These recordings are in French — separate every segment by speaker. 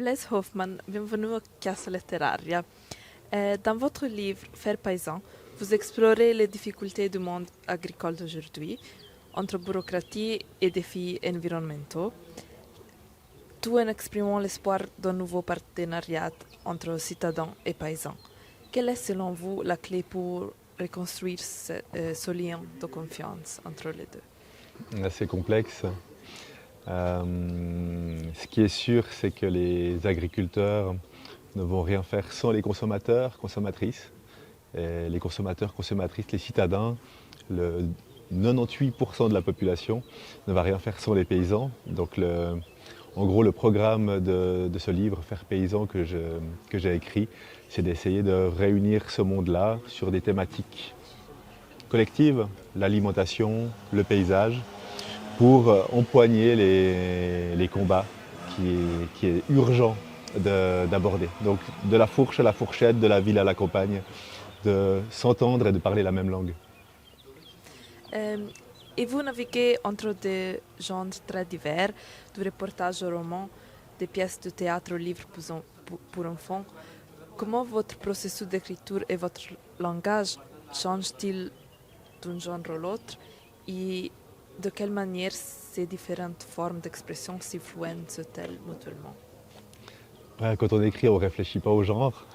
Speaker 1: Blaise Hoffman, bienvenue à Casa Letteraria. Dans votre livre Faire paysan, vous explorez les difficultés du monde agricole d'aujourd'hui, entre bureaucratie et défis environnementaux, tout en exprimant l'espoir d'un nouveau partenariat entre citadins et paysans. Quelle est selon vous la clé pour reconstruire ce lien de confiance entre les deux?
Speaker 2: Assez complexe. Ce qui est sûr, c'est que les agriculteurs ne vont rien faire sans les consommateurs, consommatrices. Et les consommateurs, consommatrices, les citadins, le 98% de la population ne va rien faire sans les paysans. Donc en gros, le programme de ce livre, Faire paysan, que j'ai écrit, c'est d'essayer de réunir ce monde-là sur des thématiques collectives, l'alimentation, le paysage, pour empoigner les combats qui est urgent d'aborder. Donc de la fourche à la fourchette, de la ville à la campagne, de s'entendre et de parler la même langue.
Speaker 1: Et vous naviguez entre des genres très divers, du reportage au roman, des pièces de théâtre au livre pour enfants. Comment votre processus d'écriture et votre langage changent-ils d'un genre à l'autre et de quelle manière ces différentes formes d'expression s'influencent-elles mutuellement?
Speaker 2: Quand on écrit, on ne réfléchit pas au genre,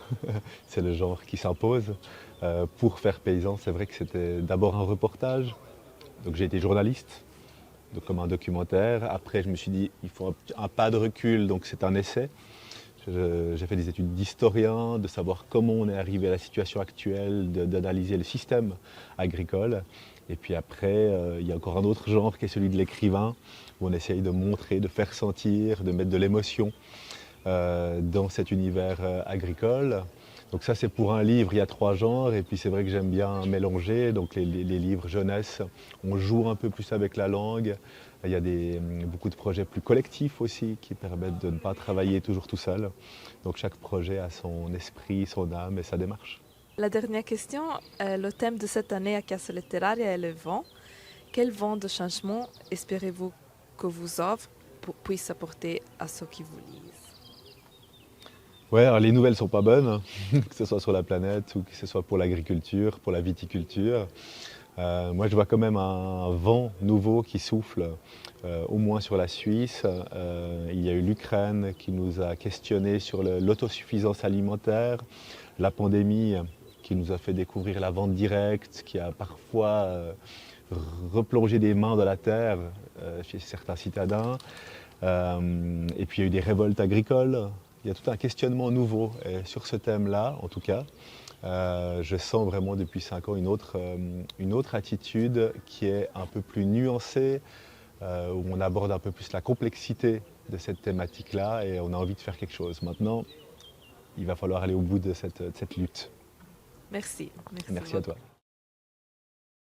Speaker 2: c'est le genre qui s'impose. Pour Faire paysan, c'est vrai que c'était d'abord un reportage, donc j'ai été journaliste, donc comme un documentaire. Après, je me suis dit, il faut un pas de recul, donc c'est un essai. J'ai fait des études d'historien, de savoir comment on est arrivé à la situation actuelle, d'analyser le système agricole. Et puis après, il y a encore un autre genre qui est celui de l'écrivain, où on essaye de montrer, de faire sentir, de mettre de l'émotion dans cet univers agricole. Donc ça c'est pour un livre, il y a 3 genres, et puis c'est vrai que j'aime bien mélanger, donc les livres jeunesse, on joue un peu plus avec la langue, il y a beaucoup de projets plus collectifs aussi qui permettent de ne pas travailler toujours tout seul. Donc chaque projet a son esprit, son âme et sa démarche.
Speaker 1: La dernière question, le thème de cette année à Casa Letteraria est le vent. Quel vent de changement espérez-vous que vos œuvres puissent apporter à ceux qui vous lisent?
Speaker 2: Ouais, alors les nouvelles sont pas bonnes, hein, que ce soit sur la planète ou que ce soit pour l'agriculture, pour la viticulture. Moi, je vois quand même un vent nouveau qui souffle, au moins sur la Suisse. Il y a eu l'Ukraine qui nous a questionnés sur l'autosuffisance alimentaire, la pandémie qui nous a fait découvrir la vente directe, qui a parfois replongé des mains dans la terre chez certains citadins. Et puis il y a eu des révoltes agricoles. Il y a tout un questionnement nouveau. Et sur ce thème-là, en tout cas, je sens vraiment depuis 5 ans une autre attitude qui est un peu plus nuancée, où on aborde un peu plus la complexité de cette thématique-là et on a envie de faire quelque chose. Maintenant, il va falloir aller au bout de cette lutte.
Speaker 1: Merci.
Speaker 2: Merci à toi.